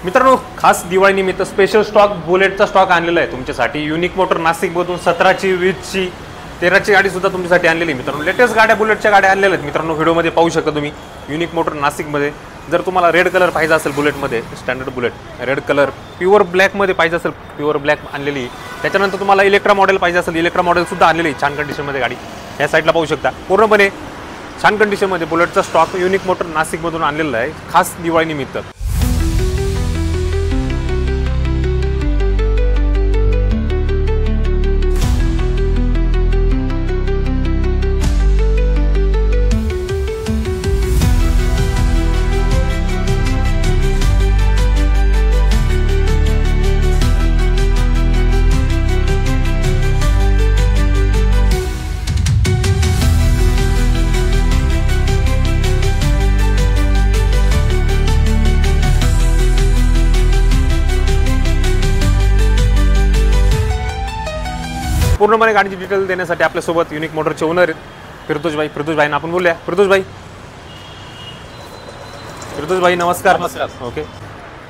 मित्रांनो, खास दिवाळी निमित्त स्पेशल स्टॉक बुलेटचा स्टॉक आणलेला आहे तुमच्यासाठी। युनिक मोटर नाशिकमधून 17ची 20ची 13ची गाडी सुद्धा तुमच्यासाठी आणलेली मित्रांनो। लेटेस्ट गाड्या बुलेटच्या गाड्या आणलेल्या आहेत मित्रांनो। व्हिडिओमध्ये पाहू शकता तुम्ही युनिक मोटर नाशिकमध्ये। जर तुम्हाला रेड कलर पाहिजे असेल बुलेटमध्ये, standard bullet red colour pure ब्लॅकमध्ये पाहिजे असेल, प्युअर ब्लॅक आणलेली। त्याच्यानंतर तुम्हाला इलेक्ट्रा मॉडेल पाहिजे असेल, इलेक्ट्रा मॉडेल सुद्धा आणलेली छान कंडिशनमध्ये गाडी। या साईडला पाहू शकता पूर्णपणे छान कंडिशनमध्ये बुलेटचा स्टॉक युनिक मोटर नाशिकमधून आणलेला आहे खास दिवाळी निमित्त। पूर्णपणे गाडीची डिटेल देण्यासाठी आपल्यासोबत युनिक मोटरचे ओनर आहेत फिरदोस भाई ना आपण बोलूया। फिरदोस भाई नमस्कार। ओके,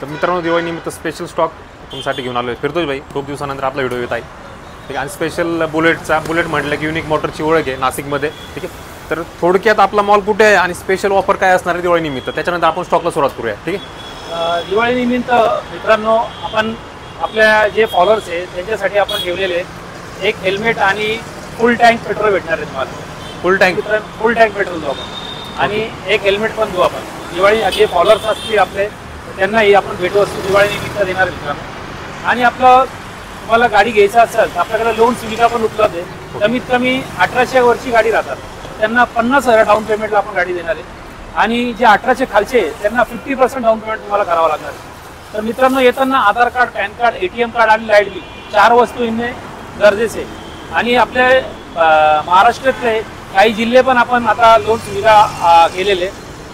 तर मित्रांनो दिवाळी निमित्त स्पेशल स्टॉक तुमच्यासाठी घेऊन आलो आहे फिरदोस भाई। खूप दिवसानंतर आपला व्हिडिओ येत आहे, ठीक आहे। आणि स्पेशल बुलेट म्हटलं की युनिक मोटरची ओळख आहे नाशिकमध्ये, ठीक आहे। तर थोडक्यात आपला मॉल कुठे आहे आणि स्पेशल ऑफर काय असणार आहे दिवाळी निमित्त, त्याच्यानंतर आपण स्टॉकला सुरुवात करूया, ठीक आहे। दिवाळी निमित्त मित्रांनो आपण आपल्या जे फॉलोअर्स आहेत त्यांच्यासाठी आपण ठेवलेले एक हेल्मेट आणि फुल टँक पेट्रोल भेटणार आहे तुम्हाला। फुल टँक पेट्रोल देऊ आपण आणि एक हेल्मेट पण देऊ आपण। दिवाळी जे फॉलोअर्स असतील आपले त्यांनाही आपण भेटवस्तू दिवाळी निमित्त देणार आहे मित्रांनो। आणि आपलं तुम्हाला गाडी घ्यायचं असेल तर आपल्याकडे लोन सुविधा पण उपलब्ध आहे। कमीत कमी 1800 वरची गाडी राहतात त्यांना 50,000 डाऊन पेमेंटला आपण गाडी देणार आहे। आणि जे 1800 खालचे त्यांना 50% डाऊन पेमेंट तुम्हाला करावं लागणार आहे। तर मित्रांनो, येताना Aadhaar card, PAN card, ATM card आणि लाईट बिल 4 वस्तू येणे गरजेचे। आणि आपल्या महाराष्ट्रातले काही जिल्हे पण आपण आता लोन सुविधा केलेले,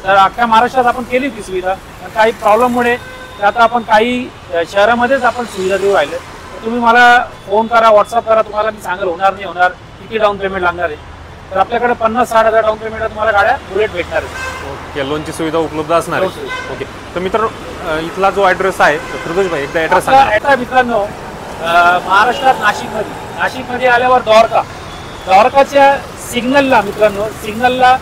तर अख्ख्या महाराष्ट्रात आपण केली ती सुविधा। काही प्रॉब्लेममुळे आता आपण काही शहरामध्येच आपण सुविधा देऊ राहिले। तर तुम्ही मला फोन करा, व्हॉट्सअप करा, तुम्हाला मी सांगेल होणार नाही होणार, किती डाऊन पेमेंट लागणार आहे। तर आपल्याकडे 50-60 हजार डाऊन पेमेंट तुम्हाला गाड्या बुलेट भेटणार आहे। ओके, लोनची सुविधा उपलब्ध असणार आहे। ओके, तर मित्रांनो इथला जो ॲड्रेस आहे फिरदोस भाई एकदा ॲड्रेस सांगा। मित्रांनो महाराष्ट्रात नाशिकमध्ये आल्यावर द्वारकाच्या सिग्नलला मित्रांनो, सिग्नलला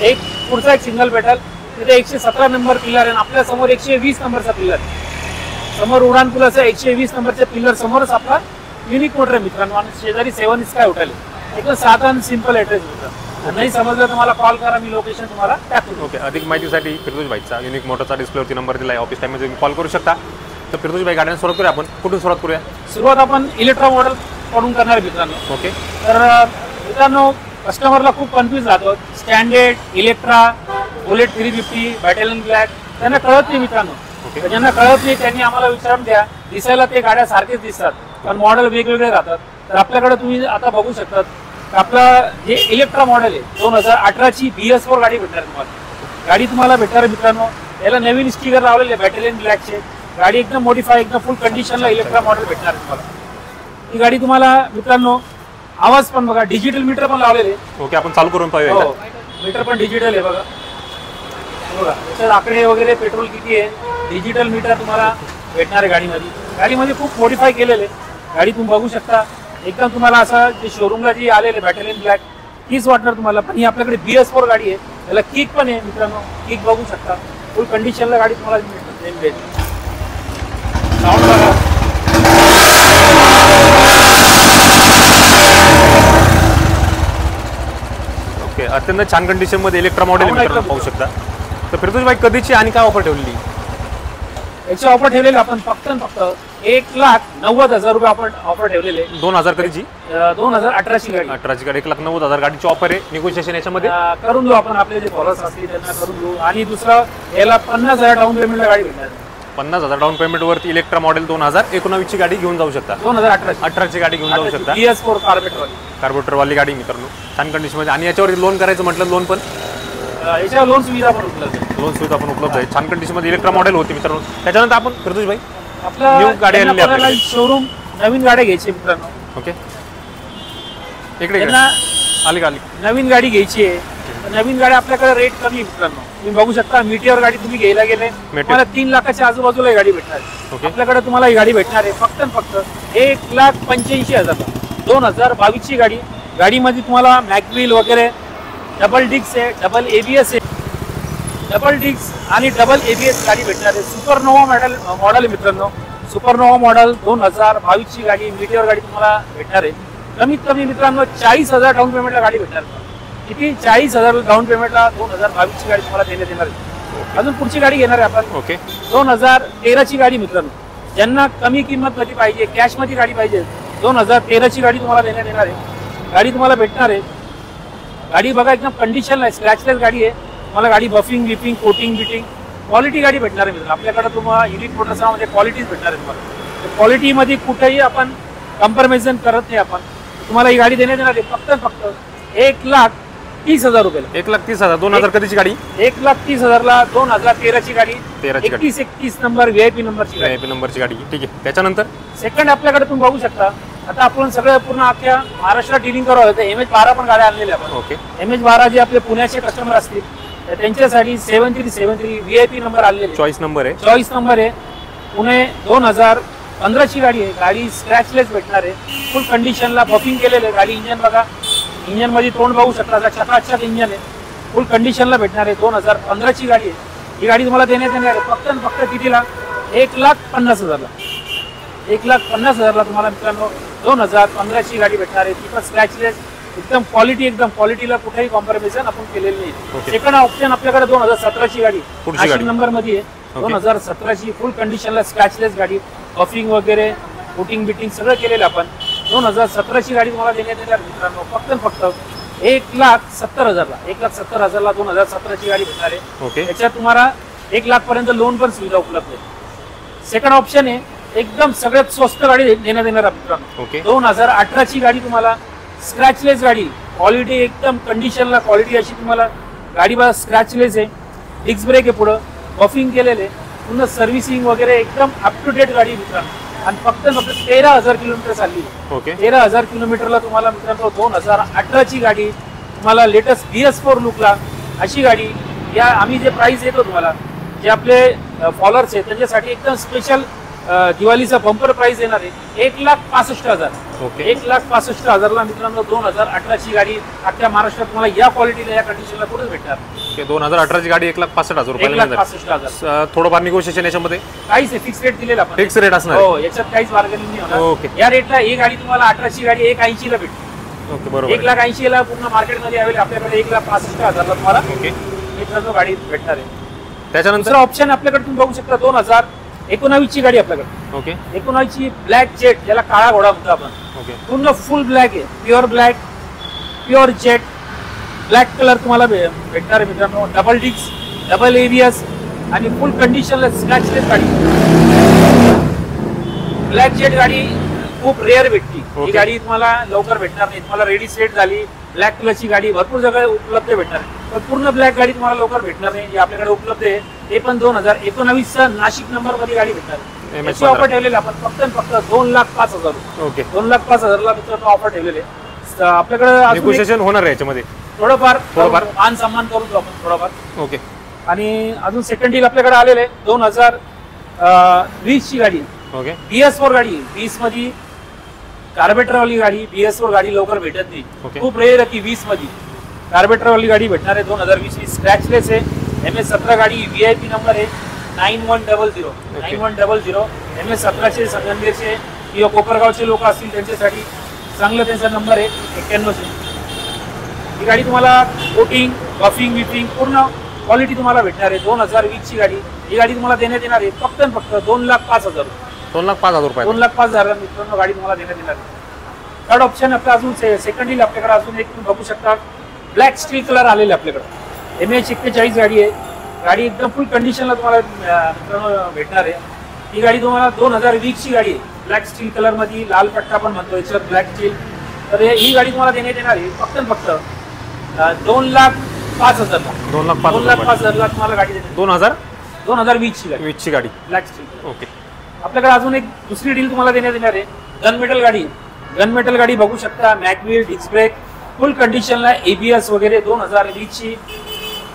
एक पुढचा एक सिग्नल भेटेल, तिथे 117 नंबर पिलर आहे। आपल्या समोर 120 नंबरचा पिलर आहे। समोर उडान पुलाचा 120 नंबरच्या पिलर समोरच आपला युनिक मोटर आहे मित्रांनो। आणि शेजारी 7 स्काय हॉटेल आहे। एकदम साधा आणि सिंपल ॲड्रेस मित्रांनो। नाही समजलं तर मला कॉल करा, मी लोकेशन तुम्हाला टाकतो। ओके, अधिक माहितीसाठी फिरदोस भाईचा युनिक मोटरचा डिस्प्लेवरती नंबर दिला आहे, ऑफिस टाइममध्ये तुम्ही कॉल करू शकता। तर फिरदोस भाई गाड्यांना सुरुवात करूया आपण। कुठून सुरुवात करूया? सुरुवात आपण इलेक्ट्रा मॉडेल कडून करणार आहे मित्रांनो। ओके, तर मित्रांनो कस्टमरला खूप कन्फ्यूज राहतो, स्टँडर्ड, इलेक्ट्रा, बुलेट 350, बॅटलियन ब्लॅक, त्यांना कळत नाही मित्रांनो। ज्यांना कळत नाही त्यांनी आम्हाला विचारून द्या। दिसायला ते गाड्या सारखेच दिसतात पण मॉडेल वेगवेगळे राहतात। तर आपल्याकडे तुम्ही आता बघू शकतात आपला जे इलेक्ट्रा मॉडेल आहे 2018ची BS4 गाडी भेटणार तुम्हाला। गाडी तुम्हाला भेटणार मित्रांनो, याला नवीन स्टिकर लावलेले बॅटलियन ब्लॅकचे। गाडी एकदम मॉडिफाय, एकदम फुल कंडिशनला इलेक्ट्रा मॉडेल भेटणार तुम्हाला। ही गाडी तुम्हाला मित्रांनो आवाज पण बघा, डिजिटल मीटर पण लावलेले। ओके, आपण चालू करून पाहूया। मीटर पण डिजिटल आहे बघा, त्याच्यात आकडे वगैरे, पेट्रोल किती आहे, डिजिटल मीटर तुम्हाला भेटणार आहे गाडीमध्ये। गाडीमध्ये खूप मॉडिफाय केलेले गाडी तुम्ही बघू शकता। एकदम तुम्हाला असं जे शोरूमला जी आलेले बॅटलियन ब्लॅक तीच वाटणार तुम्हाला। पण ही आपल्याकडे BS4 गाडी आहे, त्याला किक पण आहे मित्रांनो। किक बघू शकता, फुल कंडिशनला गाडी तुम्हाला मिळते। साऊंड बघा, ओके, अत्यंत छान कंडिशनमध्ये इलेक्ट्रा मॉडेल मित्रांनो पाहू शकता। तर फिरदोस भाई कधीची आणि काय ऑफर ठेवलेली? याची ऑफर ठेवलेली आपण फक्त 1,90,000 रुपये आपण ऑफर ठेवलेले। 2000 कधीची? 2018ची गाडी। 18ची गाडी 1,90,000 गाडीची ऑफर आहे। निगोशिएशन याच्यामध्ये करून देऊ आपण, आपले जे फॉलोअर्स असतील त्यांना करून देऊ। आणि दुसरं याला 50,000 डाऊन पेमेंटला गाडी भेटणार। 50,000 डाऊन पेमेंट वरती इलेक्ट्रा मॉडेल 2019 ची गाडी घेऊन जाऊ शकता। 2018ची गाडी घेऊन जाऊ शकता। BS4 कार्बोरेटर वाली गाडी मित्रांनो, छान कंडिशन मध्ये। आणि याच्यावर लोन करायचं म्हटलं लोन पण याच्यावर लोन सुविधा पण उपलब्ध आहे। लोन सुविधा पण उपलब्ध आहे, छान कंडिशन मध्ये इलेक्ट्रा मॉडेल होती मित्रांनो। त्याच्यानंतर आपण फिरदोस भाई आपला न्यू गाडी आणली, शोरूम नवीन गाड्या घ्यायची मित्रांनो। ओके, इकडे आली नवीन गाडी घ्यायची आहे। नवीन गाडी आपल्याकडे रेट कमी मित्रांनो, तुम्ही बघू शकता मीटियर गाडी तुम्ही घ्यायला गेले तुम्हाला 3 लाखाच्या आजूबाजूला ही गाडी भेटणार आहे. आपल्याकडे तुम्हाला ही गाडी भेटणार आहे फक्त आणि फक्त 1,85,000 2022 ची गाडी. गाडीमध्ये तुम्हाला मॅकव्हील वगैरे डबल डिस्क आहे, डबल एबीएस आहे, डबल डिस्क आणि डबल एबीएस गाडी भेटणार आहे. सुपरनोवा मॉडेल आहे मित्रांनो, सुपरनोवा मॉडेल 2022 ची गाडी मीटियर गाडी तुम्हाला भेटणार आहे. कमीत कमी मित्रांनो 40,000 डाऊन पेमेंटला गाडी भेटणार. किती 40,000 डाऊन पेमेंटला 2022 ची गाडी तुम्हाला देण्यात येणार आहे. अजून पुढची गाडी घेणार आहे आपण. 2013 ची गाडी मित्रांनो, ज्यांना कमी किंमत मध्ये पाहिजे, कॅश मध्ये गाडी पाहिजे, 2013 ची गाडी तुम्हाला देण्यात येणार आहे. गाडी तुम्हाला भेटणार आहे. गाडी बघा एकदम कंडिशन आहे, स्क्रॅचलेस गाडी आहे. तुम्हाला गाडी बफिंग बिपिंग कोटिंग बिटिंग क्वालिटी गाडी भेटणार आहे मित्रांनो. आपल्याकडे तुम्हाला युनिक मोटरसायकलमध्ये क्वालिटीज भेटणार आहे तुम्हाला. क्वालिटीमध्ये कुठेही आपण कम्प्रोमाइजन करत नाही. आपण तुम्हाला ही गाडी देण्यात येणार आहे फक्त 1,30,000 रुपयाला. 1,30,000 2000 कधीची गाडी? 1,30,000ला 2013 ची गाडी, 31 नंबर व्हीआयपी नंबरची गाडी. ठीक आहे. त्याच्यानंतर सेकंड आपल्याकडे तुम्ही बघू शकता. आता आपण सगळं पूर्ण अख्ख्या महाराष्ट्रात डीलिंग करावं होतं. MH12 पण गाड्या आणलेल्या आपण. MH12 जे आपले पुण्याचे कस्टमर असतील त्यांच्यासाठी 7373 व्हीआयपी नंबर आलेले, चॉईस नंबर आहे. पुणे 2015 ची गाडी आहे. गाडी स्क्रॅचलेस भेटणार आहे, फुल कंडिशनला बफिंग केलेलं आहे. गाडी इंजन बघा, इंजन मध्ये तोंड बघू शकता, चकाचक इंजन आहे, फुल कंडिशनला भेटणार आहे. 2015 ची गाडी आहे. ही गाडी तुम्हाला देण्यात येणार आहे फक्त कितीला? 1,50,000ला. 1,50,000ला तुम्हाला मित्रांनो 2015 ची गाडी भेटणार आहे. ती पण स्क्रॅचलेस, एकदम क्वालिटीला कुठेही कॉम्प्रोमाइजन आपण केलेलं नाही. सेकंड ऑप्शन आपल्याकडे 2017 ची गाडी, नाशिक नंबर मध्ये आहे. 2017 ची फुल कंडिशनला स्क्रॅचलेस गाडी, बफिंग वगैरे कोटिंग बिटिंग सगळं केलेलं आपण. 2017 ची गाडी तुम्हाला देण्यात येणार मित्रांनो फक्त 1,70,000ला. 1,70,000ला 2017 ची गाडी भेटणार आहे. त्याच्यात तुम्हाला 1 लाख पर्यंत लोन पण सुविधा उपलब्ध आहे. सेकंड ऑप्शन आहे एकदम सगळ्यात स्वस्त गाडी देण्यात येणार मित्रांनो. 2018 ची गाडी तुम्हाला स्क्रॅचलेस गाडी, क्वालिटी एकदम कंडिशनला क्वालिटी अशी तुम्हाला गाडी बघा स्क्रॅचलेस आहे. डिस्क ब्रेक आहे, पुढं बफिंग केलेले, पुन्हा सर्व्हिसिंग वगैरे एकदम अप टू डेट गाडी मित्रांनो. आणि फक्त 13,000 किलोमीटर चालली. 13,000 किलोमीटरला तुम्हाला मित्रांनो 2018 ची गाडी तुम्हाला लेटेस्ट BS4 लुकला अशी गाडी. या आम्ही जे प्राइस देतो तुम्हाला, जे आपले फॉलोअर्स आहेत त्यांच्यासाठी एकदम स्पेशल दिवाळीचा बंपर प्राइस देणार आहे 1,65,000. 1,65,000ला मित्रांनो 2018 ची गाडी अख्ख्या महाराष्ट्रात तुम्हाला या क्वालिटीला या कंडिशनला कुठे भेटणार? 2018 ची गाडी 1,65,000 रुपयाला. 1,65,000. थोडंफार निगोशिएशन याच्यामध्ये काहीच फिक्स रेट दिलेला आपण. फिक्स रेट असणार. हो, याच्यात काहीच बार्गेनिंग नाही होणार. या रेटला ही गाडी तुम्हाला 18 ची गाडी 1,80,000ला भेटते. बरोबर. 1,80,000ला पूर्ण मार्केटमध्ये अवेलेबल. आपल्याकडे 1,65,000ला तुम्हाला मित्रांनो गाडी भेटणार आहे. त्याच्यानंतर ऑप्शन आपल्याकडे तुम्ही बघू शकता 2019 ची गाडी आपल्याकडे. 19 ची ब्लॅक जेट, ज्याला काळा घोडा म्हणतो आपण. पूर्ण फुल ब्लॅक आहे, pure black, pure jet black colour तुम्हाला भेटणार आहे मित्रांनो. डबल डिस्क, डबल एबीएस आणि फुल कंडिशनला स्क्रॅचलेस गाडी. ब्लॅक जेट गाडी खूप रेअर भेटती. ही गाडी तुम्हाला लवकर भेटणार नाही. तुम्हाला रेडी सेट झाली ब्लॅक कलरची गाडी भरपूर जागा उपलब्ध भेटणार आहे, पण पूर्ण ब्लॅक गाडी तुम्हाला लवकर भेटणार नाही. जी आपल्याकडे उपलब्ध आहे ते पण 2019चा नाशिक नंबर मध्ये गाडी भेटणार आहे. याची ऑफर ठेवलेली आपण फक्त 2,05,000. 2,05,000ला मित्रांनो ऑफर ठेवलेले. आपल्याकडे निगोशिएशन होणार आहे याच्यामध्ये थोडंफार मान सन्मान करून देऊ आपण थोडंफार. आणि अजून सेकंड डील आपल्याकडे आलेले 2020 ची गाडी. BS4 गाडी, 20 मध्ये कार्बेटर वाली गाडी. BS4 गाडी लवकर भेटत नाही, खूप रेअर आहे. 20 मध्ये कार्बेटर वाली गाडी भेटणार आहे. 2020 ची स्क्रॅचलेस आहे. MS17 गाडी व्हीआयपी नंबर आहे 9100. 9100 MS17चे संगमनेरचे किंवा कोपरगावचे लोक असतील त्यांच्यासाठी चांगला त्यांचा नंबर आहे 91. ही गाडी तुम्हाला कोटिंग बफिंग विपिंग पूर्ण क्वालिटी तुम्हाला भेटणार आहे. 2020 ची गाडी. ही गाडी तुम्हाला देण्यात येणार आहे फक्त 2,05,000. 2,05,000 रुपये. 2,05,000 मित्रांनो गाडी तुम्हाला देण्यात येणार आहे. थर्ड ऑप्शन आपला अजून सेकंड डील आपल्याकडे अजून एक तुम्ही बघू शकता ब्लॅक स्टील कलर आलेले आपल्याकडे. MH41 गाडी आहे. गाडी एकदम फुल कंडिशनला तुम्हाला मित्रांनो भेटणार आहे. ही गाडी तुम्हाला 2020 ची गाडी आहे. ब्लॅक स्टील कलर मध्ये, लाल पट्टा पण म्हणतो याच्यावर ब्लॅक स्टील. तर ही गाडी तुम्हाला देण्यात येणार आहे फक्त 2,05,000ला. 2,05,000ला तुम्हाला गाडी देण्यात. 2020 ची गाडी. 20 ची गाडी ब्लॅक स्टील. आपल्याकडे अजून एक दुसरी डील तुम्हाला देण्यात येणार आहे गन मेटल गाडी. गन मेटल गाडी बघू शकता, मॅकव्हील, डिस्क ब्रेक, फुल कंडिशनला ABS वगैरे. 2020 ची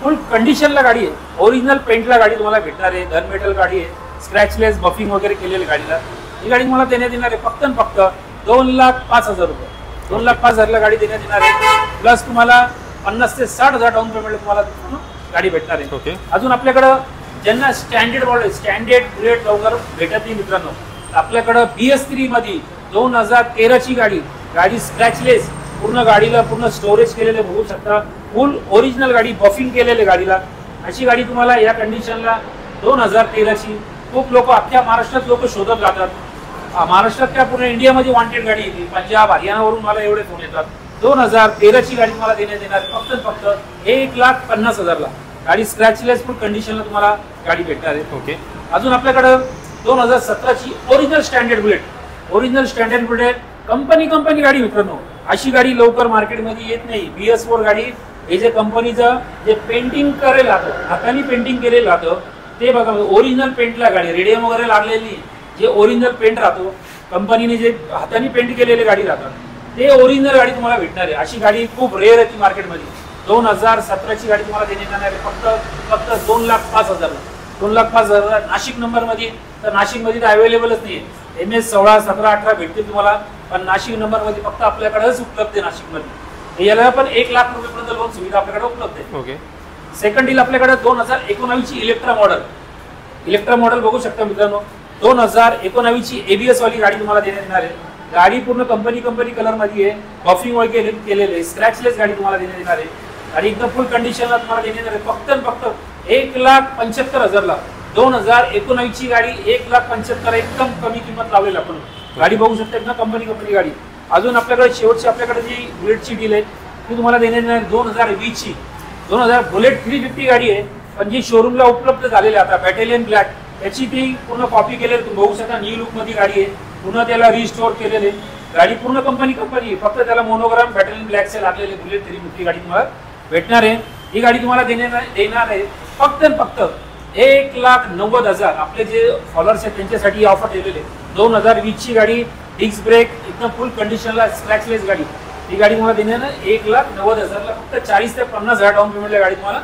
फुल कंडिशनला गाडी आहे, ओरिजिनल पेंटला गाडी तुम्हाला भेटणार आहे, गन मेटल गाडी आहे, स्क्रॅचलेस बफिंग वगैरे केलेली गाडीला. ही गाडी तुम्हाला देण्यात येणार आहे फक्त आणि फक्त 2,05,000 रुपये. 2,05,000 ला गाडी देण्यात येणार आहे. प्लस तुम्हाला 50 ते 60,000 डाऊन पेमेंट तुम्हाला गाडी भेटणार आहे. ओके. अजून आपल्याकडं ज्यांना स्टँडर्ड मॉडेल स्टँडर्ड बुलेट लवकर भेटत नाही मित्रांनो, आपल्याकडं BS3 मध्ये 2013 ची गाडी स्क्रॅचलेस, पूर्ण गाडीला पूर्ण स्टोरेज केलेले बघू शकता, फुल ओरिजिनल गाडी, बफिंग केलेले गाडीला. अशी गाडी तुम्हाला या कंडिशनला 2013 ची खूप लोक अख्ख्या महाराष्ट्रात लोक शोधत राहतात. महाराष्ट्रात त्या पूर्ण इंडियामध्ये वॉन्टेड गाडी येते, पंजाब हरियाणावरून मला एवढे फोन येतात. 2013 ची गाडी तुम्हाला देण्यात येणार फक्त 1,50,000 ला. गाडी स्क्रॅचलेस फुल कंडिशनला तुम्हाला गाडी भेटणार आहे. ओके. अजून आपल्याकडे 2017 ची original standard bullet, original standard bullet company गाडी मित्रांनो. अशी गाडी लवकर मार्केटमध्ये येत नाही. BS4 गाडी हे जे कंपनीचं जे पेंटिंग करेल राहतं, हाताने पेंटिंग केलेलं राहतं ते बघा, ओरिजिनल पेंटला गाडी, रेडियम वगैरे लागलेली, जे ओरिजिनल पेंट राहतो कंपनीने जे हाताने पेंट केलेली गाडी राहतात ते ओरिजिनल गाडी तुम्हाला भेटणार आहे. अशी गाडी खूप रेअर आहे मार्केटमध्ये. 2017 ची गाडी तुम्हाला देण्यात येणार आहे फक्त 2,05,000 ला. 2,05,000 नाशिक नंबर मध्ये, तर नाशिक मध्ये तर अवेलेबलच नाही. MS 16, 17, 18 भेटतील तुम्हाला, पण नाशिक नंबर मध्ये फक्त आपल्याकडेच उपलब्ध आहे नाशिक मध्ये. याला पण 1,00,000 रुपयेपर्यंत लोन सुविधा आपल्याकडे उपलब्ध आहे. ओके. सेकंड डील आपल्याकडे 2019 ची इलेक्ट्रा मॉडेल बघू शकता मित्रांनो. 2019 ची ABS वाली गाडी तुम्हाला देण्यात येणार आहे. गाडी पूर्ण कंपनी कलर मध्ये आहे, बफिंग वगैरे केलेले, स्क्रॅचलेस गाडी तुम्हाला देण्यात येणार आहे. गाडी एकदम फुल कंडिशनला तुम्हाला देण्यात येणार आहे फक्त 1,75,000 ला. 2019 ची गाडी 1,75,000 एकदम कमी किंमत लावलेली आपण. गाडी बघू शकता एकदम कंपनी गाडी. अजून आपल्याकडे शेवटची आपल्याकडे जी बुलेटची डील आहे ती तुम्हाला देण्यात येणार 2020 ची. 2000 बुलेट 350 गाडी आहे, पण जी शोरूमला उपलब्ध झालेली आता बॅटेलियन ब्लॅक, याची ती पूर्ण कॉपी केलेली तुम्ही बघू शकता. न्यू लुक मध्ये गाडी आहे, पुन्हा त्याला रिस्टोर केलेले गाडी, पूर्ण कंपनी फक्त त्याला मोनोग्राम बॅटेलियन ब्लॅकचे लागलेले बुलेट 350 गाडी तुम्हाला भेटणार आहे. ही गाडी तुम्हाला देणार आहे फक्त 1,90,000. आपले जे फॉलोअर्स आहेत त्यांच्यासाठी ऑफर ठेवलेले. 2020 ची गाडी, डिस्क ब्रेक, एकदम फुल कंडिशनला स्क्रॅचलेस गाडी. ही गाडी तुम्हाला देणार 1,90,000 ला. फक्त 40 ते 50,000 डाऊन पेमेंटला गाडी तुम्हाला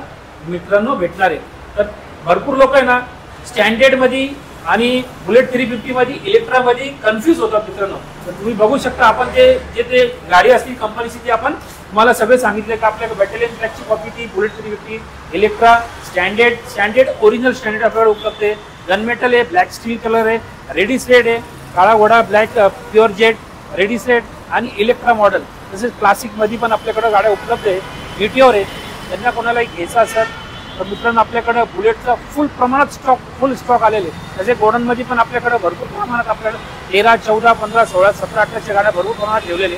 मित्रांनो भेटणार आहे. तर भरपूर लोक आहे ना स्टँडर्ड मध्ये आणि बुलेट 350 मध्ये, इलेक्ट्रा मध्ये कन्फ्युज होतात मित्रांनो. तर तुम्ही बघू शकता आपण ते गाडी असतील कंपनीची ती आपण तुम्हाला सगळे सांगितले का आपल्याकडे बॅटेलियन ब्लॅकची कॉपी, ती bullet 350, Electra standard original standard आपल्याकडे उपलब्ध आहे. गनमेटल आहे, ब्लॅक स्टील कलर आहे, रेडी स्लेट आहे, काळा घोडा black pure jet ready slate आणि इलेक्ट्रा मॉडेल. तसेच क्लासिक मध्ये पण आपल्याकडे गाड्या उपलब्ध आहे. मीटिओर आहे. त्यांना कोणालाही घ्यायचा असेल तर मित्रांनो आपल्याकडे बुलेटचा फुल स्टॉक आलेले. तसे गोडाऊनमध्ये पण आपल्याकडे भरपूर प्रमाणात आपल्याकडे 13, 14, 15, 16, 17, 18च्या गाड्या भरपूर प्रमाणात ठेवलेले.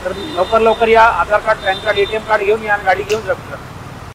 तर लवकर या. Aadhaar card, PAN card, ATM card घेऊन या आणि गाडी घेऊन जा.